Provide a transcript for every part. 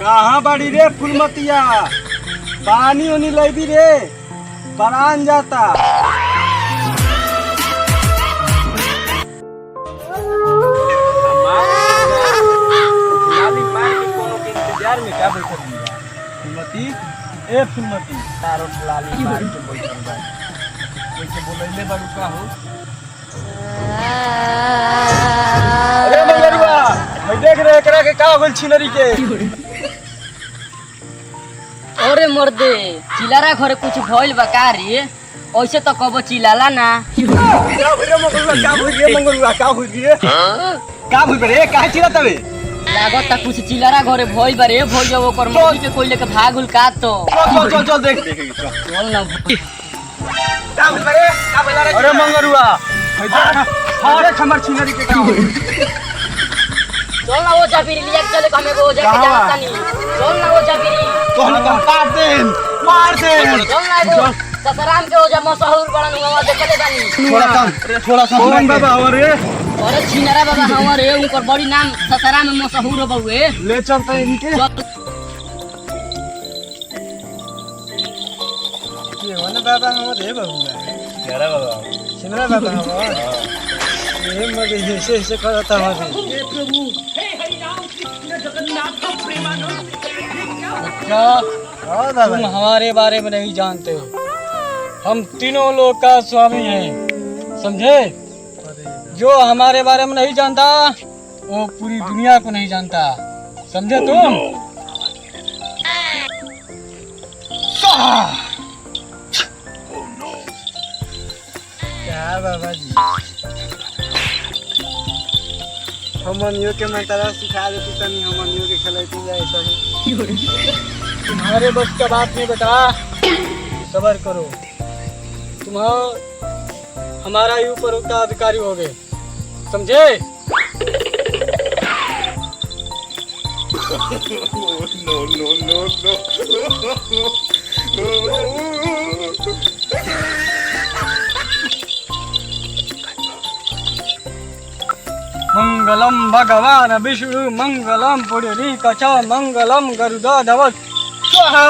कहाँ बड़ी रे फुलमतिया, पानी उनी लेबी रे, परान जाता। इंतजार में क्या बैठल फुलमती? ए फुलमती, तारो लाली मार के बैठल बा, कैसे बोलैले बारू का हो? अरे मंगरुआ, मैं देख रहे एकरा के का होल छिनरी के। अरे मर्दे, चिलारा घरे कुछ भइल बा का रे? ऐसे तो कबो चिलाला ना। का भइरे मंगरुआ, का भइरे मंगरुआ, का भइरे? का भइरे, काहे चिल्लात बे? लागत ता कुछ चिलारा घरे भइल बा रे, भइल जा ओकर मौसी के कोई लेके भागुल का तो। चल देख चल ना। का भइरे, का भइला रे? अरे मंगरुआ, अरे खमर छिनरी के का होल? चल ना वो जाबिरी लिया चले हमें वो जाके जाता नहीं। चल ना वो जाबिरी। तो हम काट दे, मार दे। चल ना वो ससराम के हो जा मशहूर बड़न हुआ देखले बानी। थोड़ा सा कौन बाबा हमारे? अरे छिनरा बाबा हमारे उनकर बड़ी नाम ससराम में मशहूर हो बउए। ले चलते हैं इनके। ये वाला बाबा हमारे बबुआ। यारा बाबा। छिनरा बाबा हमारे। ये मगे ऐसे करता हमारे। हे प्रभु, हे हरि राम कृष्ण जगन्नाथ प्रेमानंद। अच्छा, तुम हमारे बारे में नहीं जानते हो। हम तीनों लोग का स्वामी हैं, समझे? जो हमारे बारे में नहीं जानता वो पूरी दुनिया को नहीं जानता, समझे तुम? क्या बाबा जी, हमनियों के मंत्र सिखा देती तनी हमनियों के खिलाती जाए ऐसा ही। तुम्हारे बस का बात नहीं बेटा, सबर करो। तुम हमारा ही ऊपर उत्तराधिकारी हो गए, समझे? नो नो नो मंगलम भगवान विष्णु मंगलम पुंडरीकाक्ष मंगलम गरुड़ध्वज स्वाहा।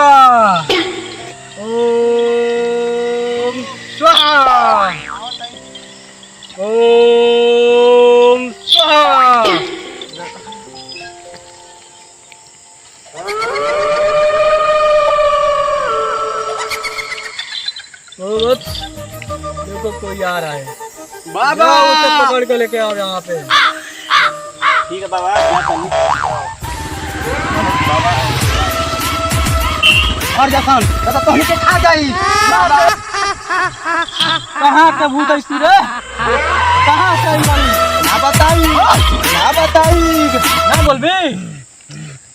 ओम स्वाहा, ओम स्वाहा। देखो कोई आ रहा है बाबा, उसे पकड़ के लेके आओ यहाँ पे। ठीक है बाबा, और जासान दादा तो के खा जाई। कहाँ का भूत है तू रे? कहाँ से आई? ना बताई, ना बताई, ना बोलबी,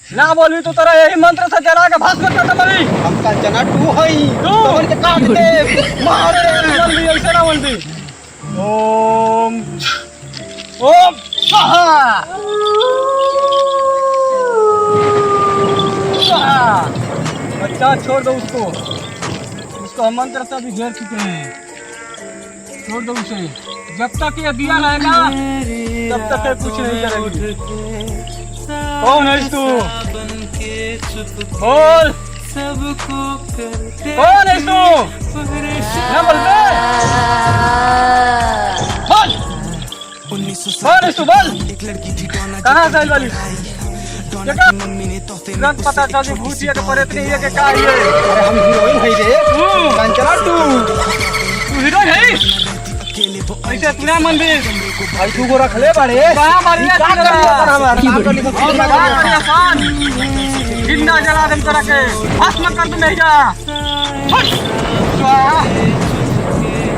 ना बोलबी तो तेरा यही मंत्र से जला के भस्म कर देबी। हम का जना तू हई, तोहन के काट दे, मार दे। जल्दी ऐसे ना बोलबी। ओम ओम स्वाहा स्वाहा। बच्चा छोड़ दो उसको हम मंत्र से अभी घेर चुके हैं, छोड़ दो उसे। जब तक ये दिया रहेगा तब तक ये कुछ नहीं करेगी। कौन है तू? बोल, कौन है तू? ना बोल बे। बोल, कौन है तू? बोल, कहाँ से आई वाली? तुरंत पता चल भूतिया के परेत नहीं है कि का है। अरे हम हीरोइन है रे, कंचना तू हीरोइन है? ऐसे तू ना मंदिर भाई तू को रख ले बड़े। कहां मारी का जिंदा जला दम करा के भस्म कर दूं नहीं जा।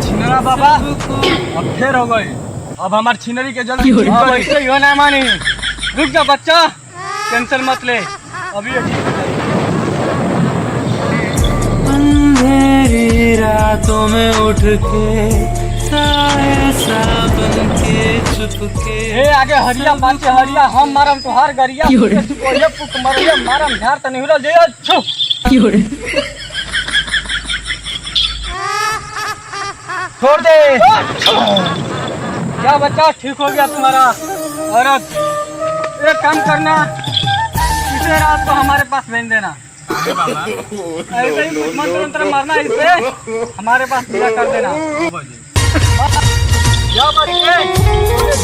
छिनरा बाबा अब फिर हो गई, अब हमार छिनरी के जल्दी ऐसे ही हो ना मानी। रुक जा बच्चा, टेंशन मत ले, अभी ठीक हो जाएगी। अंधेरी रातों में उठ के हे आगे हरिया पाछे हरिया, हम मारम तो हर गरिया। कोई पुक मरिया मारम झार त नहीं दे छु छोड़ दे। क्या बच्चा ठीक हो गया तुम्हारा? औरत एक काम करना, इसे रात को हमारे पास भेज देना। अरे बाबा ऐसे ही कुछ मंत्र मंत्र मारना, इसे हमारे पास पूरा कर देना। ओ बाजी या बच्चे